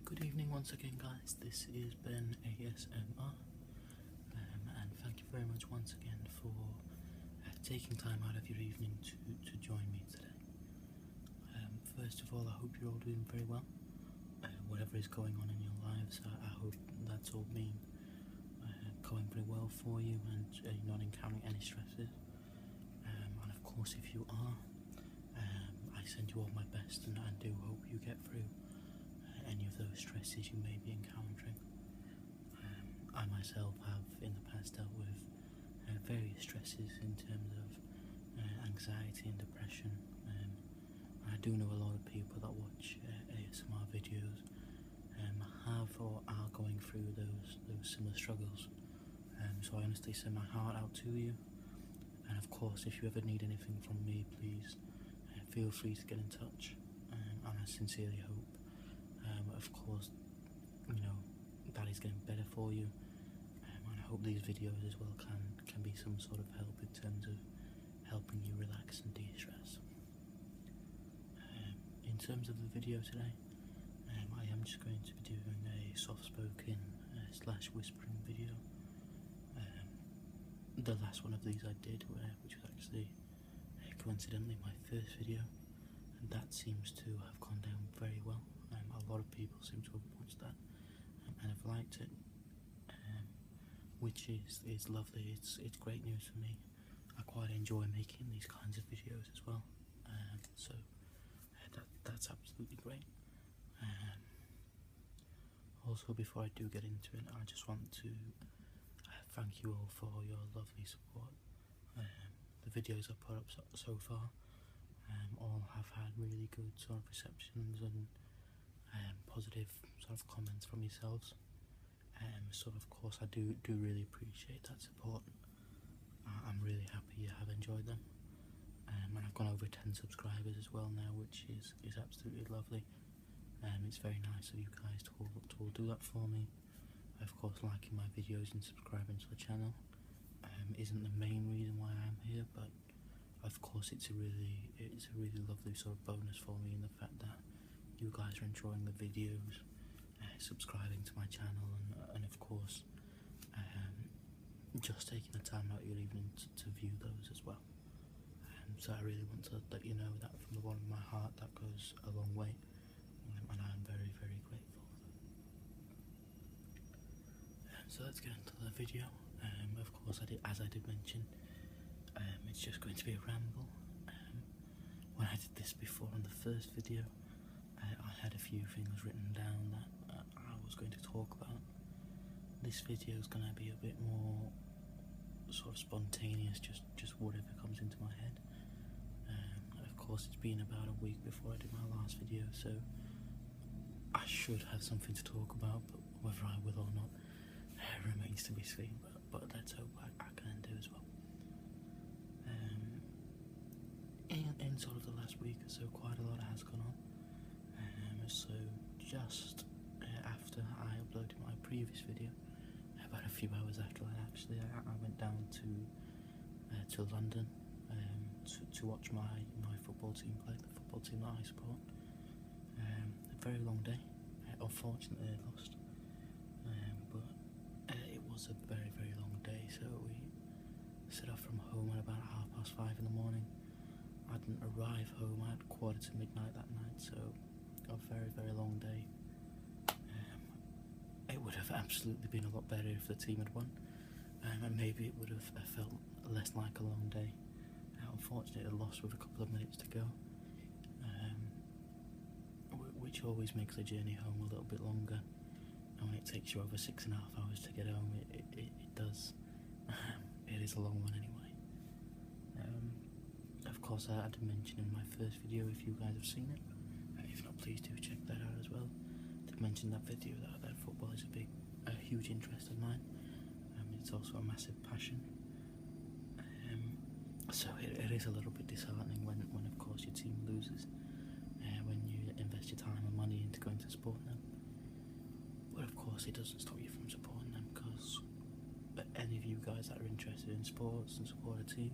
Good evening once again, guys. This is Ben ASMR, and thank you very much once again for taking time out of your evening to join me today. First of all, I hope you're all doing very well. Whatever is going on in your lives, I hope that's all been going very well for you, and you're not encountering any stresses. And of course, if you are, I send you all my best, and I do hope you get through any of those stresses you may be encountering. I myself have in the past dealt with various stresses in terms of anxiety and depression. I do know a lot of people that watch ASMR videos have or are going through those similar struggles. So I honestly send my heart out to you, and of course if you ever need anything from me, please feel free to get in touch, and I sincerely hope of course, you know, that is getting better for you, and I hope these videos as well can be some sort of help in terms of helping you relax and de-stress. In terms of the video today, I am just going to be doing a soft-spoken slash whispering video. The last one of these I did, which was actually coincidentally my first video, and that seems to have gone down very well. A lot of people seem to have watched that and have liked it, which is lovely. It's great news for me. I quite enjoy making these kinds of videos as well, so that's absolutely great. Also, before I do get into it, I just want to thank you all for your lovely support. The videos I've put up so far all have had really good sort of receptions and positive sort of comments from yourselves. So of course I do really appreciate that support. I'm really happy you have enjoyed them, and I've gone over 10 subscribers as well now, which is absolutely lovely. It's very nice of you guys to all do that for me. Of course, liking my videos and subscribing to the channel isn't the main reason why I'm here, but of course it's a really lovely sort of bonus for me in the fact that you guys are enjoying the videos, subscribing to my channel, and of course just taking the time out of your evening to view those as well. So I really want to let you know that from the bottom of my heart, that goes a long way, and I'm very, very grateful. So let's get into the video. Of course, as I did mention, it's just going to be a ramble. When I did this before on the first video, I had a few things written down that I was going to talk about. This video is going to be a bit more sort of spontaneous, just whatever comes into my head. Of course, it's been about a week before I did my last video, so I should have something to talk about, but whether I will or not remains to be seen, but let's hope I can do as well. In sort of the last week or so, quite a lot has gone on. So just after I uploaded my previous video, about a few hours after that actually, I went down to London to watch my football team play, the football team that I support. A very long day. Unfortunately I lost, but it was a very, very long day, so we set off from home at about 5:30 in the morning. I didn't arrive home at 1:45 that night, so a very, very long day. It would have absolutely been a lot better if the team had won, and maybe it would have felt less like a long day. Unfortunately, I lost with a couple of minutes to go, which always makes the journey home a little bit longer. And when it takes you over 6.5 hours to get home, it does. It is a long one anyway. Of course, I did mention in my first video, if you guys have seen it, if not, please do check that out as well. I did mention that video that football is a huge interest of mine. It's also a massive passion. So it is a little bit disheartening when of course your team loses, when you invest your time and money into going to support them. But of course it doesn't stop you from supporting them, because any of you guys that are interested in sports and support a team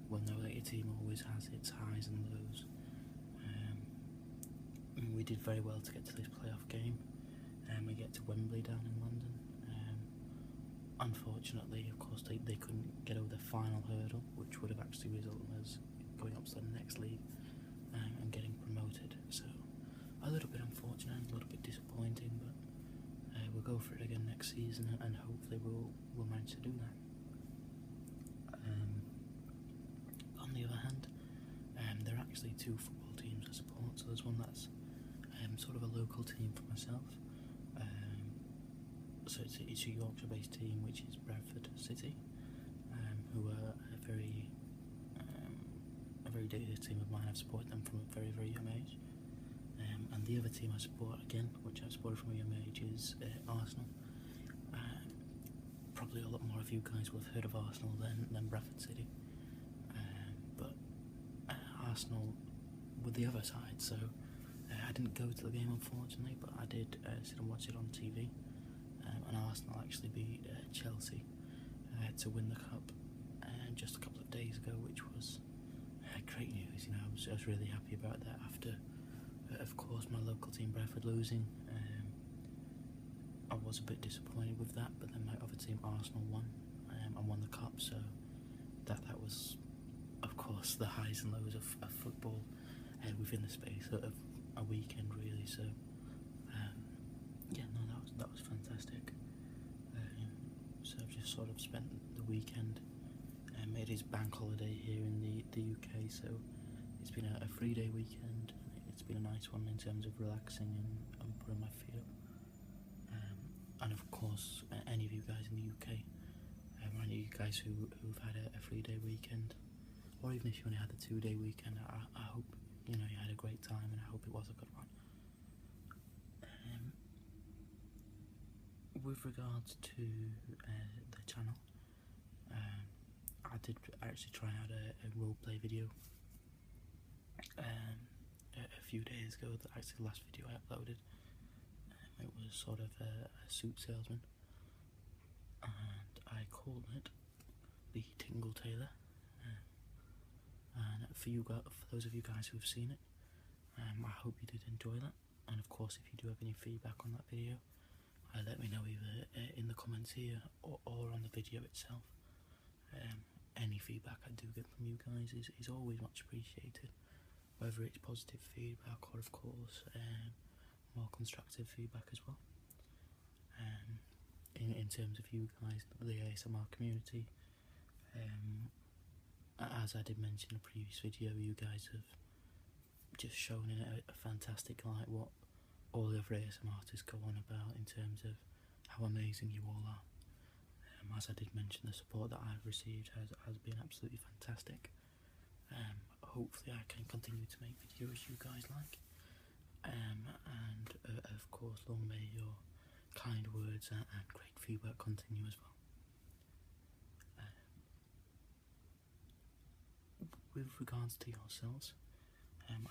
will know that your team always has its highs and lows. We did very well to get to this playoff game. We get to Wembley down in London. Unfortunately, of course, they couldn't get over the final hurdle, which would have actually resulted in us going up to the next league and getting promoted. So a little bit unfortunate, a little bit disappointing, but we'll go for it again next season, and hopefully we'll manage to do that. On the other hand, there are actually two football teams I support. So there's one that's sort of a local team for myself. So it's a Yorkshire-based team, which is Bradford City, who are a very dear team of mine. I've supported them from a very, very young age. And the other team I support, again, which I've supported from a young age, is Arsenal. Probably a lot more of you guys will have heard of Arsenal than Bradford City. But Arsenal were the other side, so I didn't go to the game, unfortunately, but I did sit and watch it on TV. And Arsenal actually beat Chelsea to win the cup just a couple of days ago, which was great news. You know, I was really happy about that after, of course, my local team Bradford losing. I was a bit disappointed with that, but then my other team Arsenal won and won the cup, so that was, of course, the highs and lows of football within the space of a weekend, really. So yeah, no, that was fantastic. So I've just sort of spent the weekend. It is bank holiday here in the UK, so it's been a 3-day weekend. It's been a nice one in terms of relaxing and putting my feet up. And of course, any of you guys in the UK, or any of you guys who've had a 3-day weekend, or even if you only had a 2-day weekend, I hope you had a great time, and I hope it was a good one. With regards to the channel, I did actually try out a roleplay video a few days ago. Actually, the last video I uploaded, it was sort of a suit salesman, and I called it the Tingle Tailor. And for those of you guys who have seen it, I hope you did enjoy that. And of course, if you do have any feedback on that video, let me know either in the comments here or on the video itself. Any feedback I do get from you guys is always much appreciated, whether it's positive feedback or, of course, more constructive feedback as well. In terms of you guys, the ASMR community, as I did mention in a previous video, you guys have just shown in a fantastic light what all the other ASMR artists go on about in terms of how amazing you all are. As I did mention, the support that I've received has been absolutely fantastic. Hopefully I can continue to make videos you guys like. And of course, long may your kind words and great feedback continue as well. With regards to yourselves,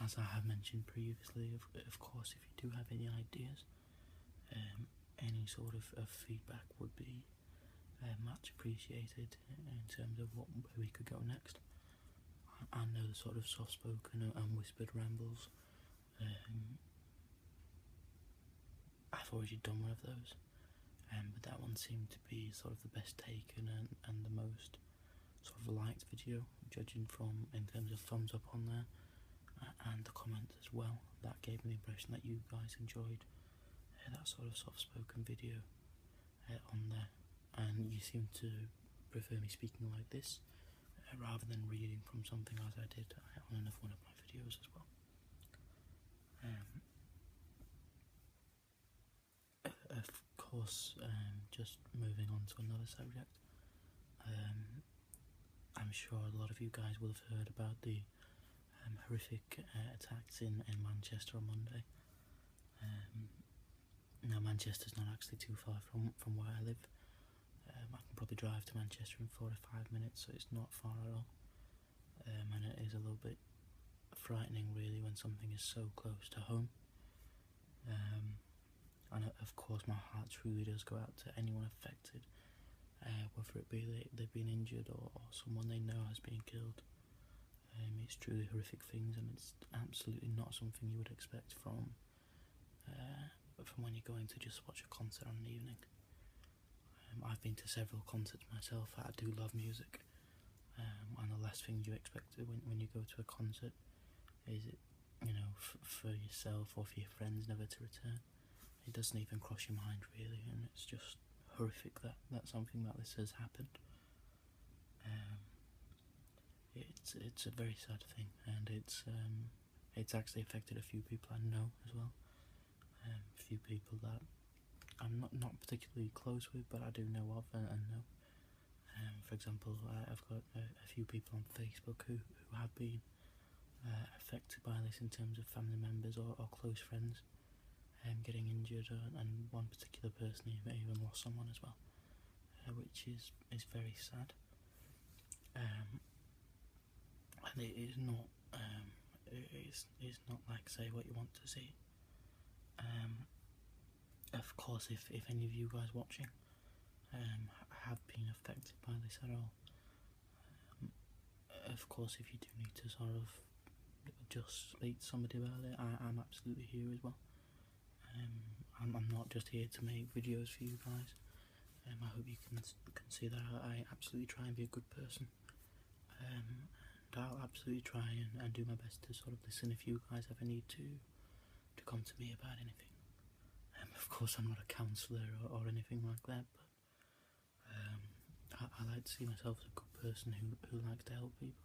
as I have mentioned previously, of course, if you do have any ideas, any sort of feedback would be much appreciated in terms of where we could go next. I know the sort of soft-spoken and whispered rambles. I've already done one of those, but that one seemed to be sort of the best taken and the most sort of liked video, judging from in terms of thumbs up on there and the comments as well. That gave me the impression that you guys enjoyed that sort of soft-spoken video on there, and you seem to prefer me speaking like this rather than reading from something, as I did on another one of my videos as well. Of course, just moving on to another subject, I'm sure a lot of you guys will have heard about the horrific attacks in Manchester on Monday. Now, Manchester's not actually too far from where I live. I can probably drive to Manchester in 4 to 5 minutes, so it's not far at all. And it is a little bit frightening, really, when something is so close to home. And of course, my heart truly does go out to anyone affected, whether it be they've been injured or someone they know has been killed. It's truly horrific things, and it's absolutely not something you would expect from from when you're going to just watch a concert on an evening. I've been to several concerts myself. I do love music, and the last thing you expect when you go to a concert is it, for yourself or for your friends never to return. It doesn't even cross your mind really, and it's just horrific that something like this has happened. It's a very sad thing, and it's actually affected a few people I know as well. A few people that I'm not particularly close with, but I do know of and know. For example, I've got a few people on Facebook who have been affected by this in terms of family members or close friends getting injured, and one particular person even lost someone as well, which is very sad. And it is not it's not like say what you want to see. Of course, if any of you guys watching have been affected by this at all, of course, if you do need to sort of just speak to somebody about it, I'm absolutely here as well. I'm not just here to make videos for you guys. I hope you can see that I absolutely try and be a good person. And I'll absolutely try and do my best to sort of listen if you guys ever need to come to me about anything. Of course, I'm not a counsellor or anything like that, but I like to see myself as a good person who likes to help people.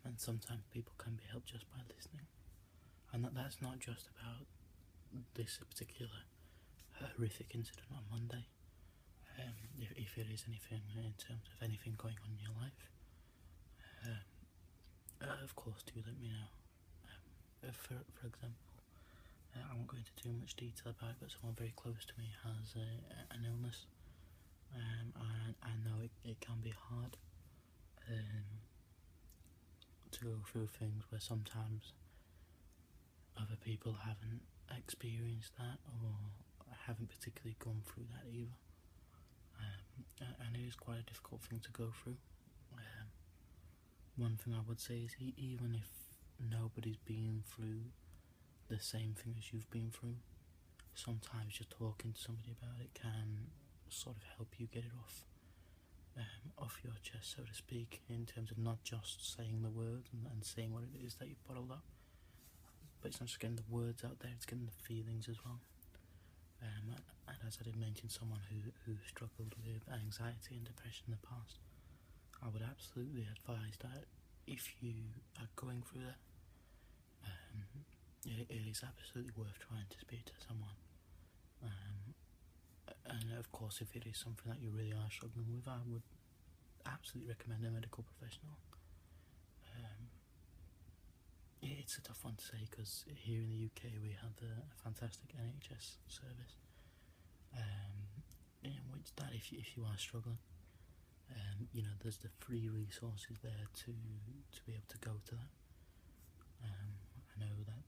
And sometimes people can be helped just by listening. And that's not just about this particular horrific incident on Monday. If it is anything in terms of anything going on in your life, of course do let me know. For example, I won't go into too much detail about it, but someone very close to me has an illness, and I know it can be hard to go through things where sometimes other people haven't experienced that or haven't particularly gone through that either, and it is quite a difficult thing to go through. One thing I would say is even if nobody's been through the same thing as you've been through, sometimes just talking to somebody about it can sort of help you get it off your chest, so to speak, in terms of not just saying the words and saying what it is that you've bottled up, but it's not just getting the words out there, it's getting the feelings as well. And as I did mention, someone who struggled with anxiety and depression in the past, I would absolutely advise that if you are going through that, it is absolutely worth trying to speak to someone. And of course, if it is something that you really are struggling with, I would absolutely recommend a medical professional. It's a tough one to say because here in the UK we have a fantastic NHS service, in which that if you are struggling, there's the free resources there to be able to go to that. I know that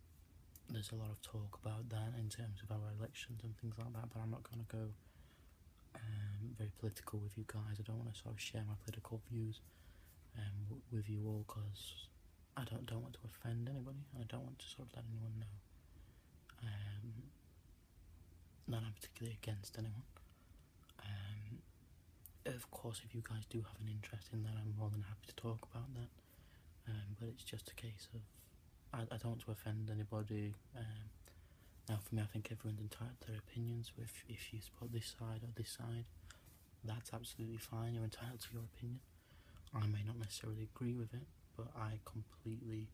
there's a lot of talk about that in terms of our elections and things like that, but I'm not going to go very political with you guys. I don't want to sort of share my political views with you all because I don't want to offend anybody, and I don't want to sort of let anyone know that I'm particularly against anyone. Of course, if you guys do have an interest in that, I'm more than happy to talk about that, but it's just a case of I don't want to offend anybody. Now for me, I think everyone's entitled to their opinions, so if you support this side or this side, that's absolutely fine, you're entitled to your opinion. I may not necessarily agree with it, but I completely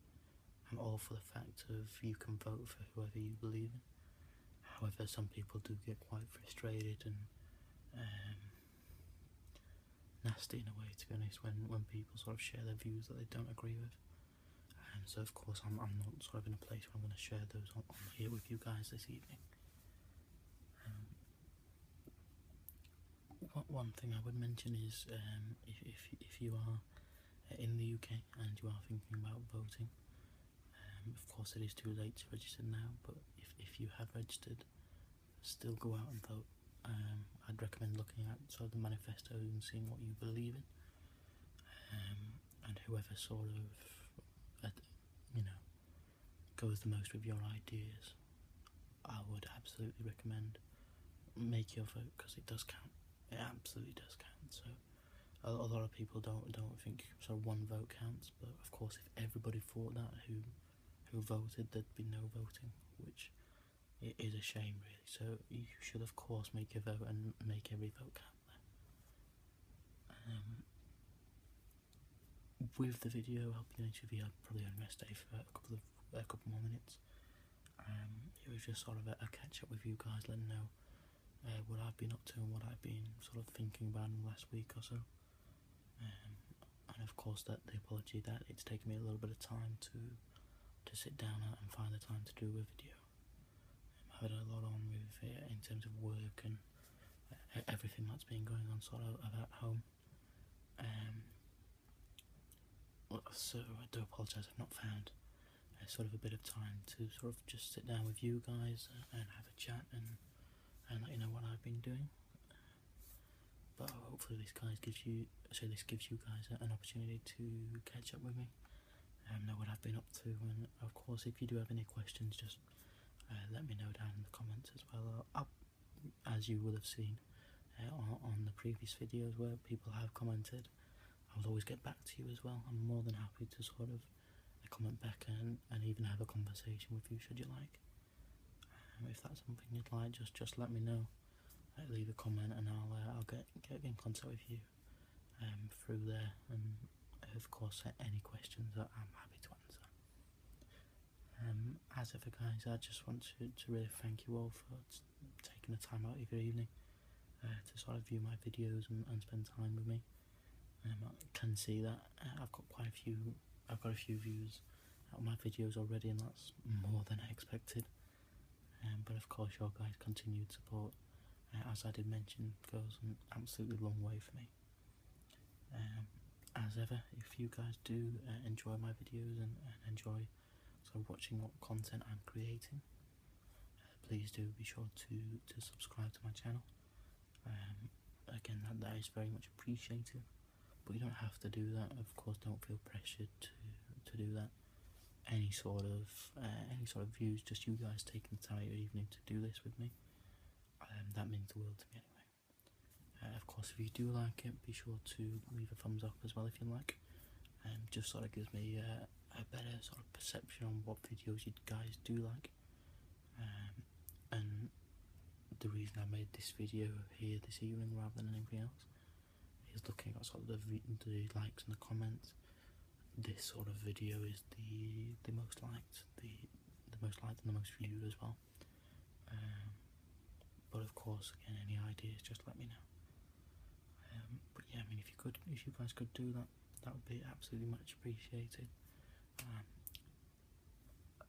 am all for the fact of you can vote for whoever you believe in. However, some people do get quite frustrated and nasty in a way, to be honest, when people sort of share their views that they don't agree with. So of course I'm not sort of in a place where I'm going to share those on here with you guys this evening. One thing I would mention is if you are in the UK and you are thinking about voting, of course it is too late to register now, but if you have registered, still go out and vote. I'd recommend looking at sort of the manifestos and seeing what you believe in, and whoever sort of goes the most with your ideas, I would absolutely recommend make your vote, because it does count. It absolutely does count. So a lot of people don't think so one vote counts, but of course if everybody thought that who voted, there'd be no voting, which it is a shame really. So you should of course make your vote and make every vote count there. With the video helping an interview, I'd probably only stay for a couple more minutes. It was just sort of a catch up with you guys, letting know what I've been up to and what I've been sort of thinking about in the last week or so. And of course that the apology that it's taken me a little bit of time to sit down and find the time to do a video. I've had a lot on with it in terms of work and everything that's been going on sort of at home. So I do apologise, I've not found sort of a bit of time to sort of just sit down with you guys and have a chat and let you know what I've been doing. But hopefully this gives you guys an opportunity to catch up with me, know what I've been up to, and of course if you do have any questions, just let me know down in the comments as well. As you will have seen on the previous videos where people have commented, I will always get back to you as well. I'm more than happy to sort of comment back and even have a conversation with you should you like. If that's something you'd like, just let me know. Leave a comment and I'll get in contact with you through there, and of course any questions that I'm happy to answer. As ever guys, I just want to really thank you all for taking the time out of your evening to sort of view my videos and spend time with me. I can see that I've got a few views on my videos already, and that's more than I expected. But of course your guys' continued support, as I did mention, goes an absolutely long way for me. As ever, if you guys do enjoy my videos and enjoy sort of watching what content I'm creating, please do be sure to subscribe to my channel. Again, that is very much appreciated, but you don't have to do that. Of course, don't feel pressured to do that. Any sort of views, just you guys taking the time of your evening to do this with me, that means the world to me anyway. Of course, if you do like it, be sure to leave a thumbs up as well if you like. Just sort of gives me a better sort of perception on what videos you guys do like. And the reason I made this video here this evening rather than anything else is looking at sort of the likes and the comments. This sort of video is the most liked, the most liked and the most viewed as well. But of course, again, any ideas, just let me know. But yeah, I mean, if you guys could do that, that would be absolutely much appreciated.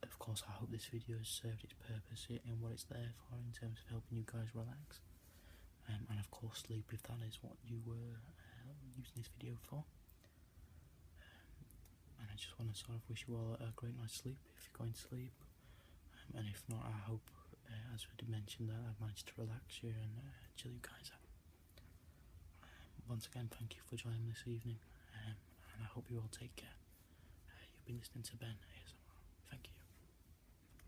Of course, I hope this video has served its purpose in what it's there for, in terms of helping you guys relax, and of course sleep, if that is what you were using this video for. And I just want to sort of wish you all a great night's sleep if you're going to sleep, and if not, I hope, as we did mention, that I've managed to relax you and chill you guys out. Once again, thank you for joining me this evening, and I hope you all take care. You've been listening to Ben ASMR.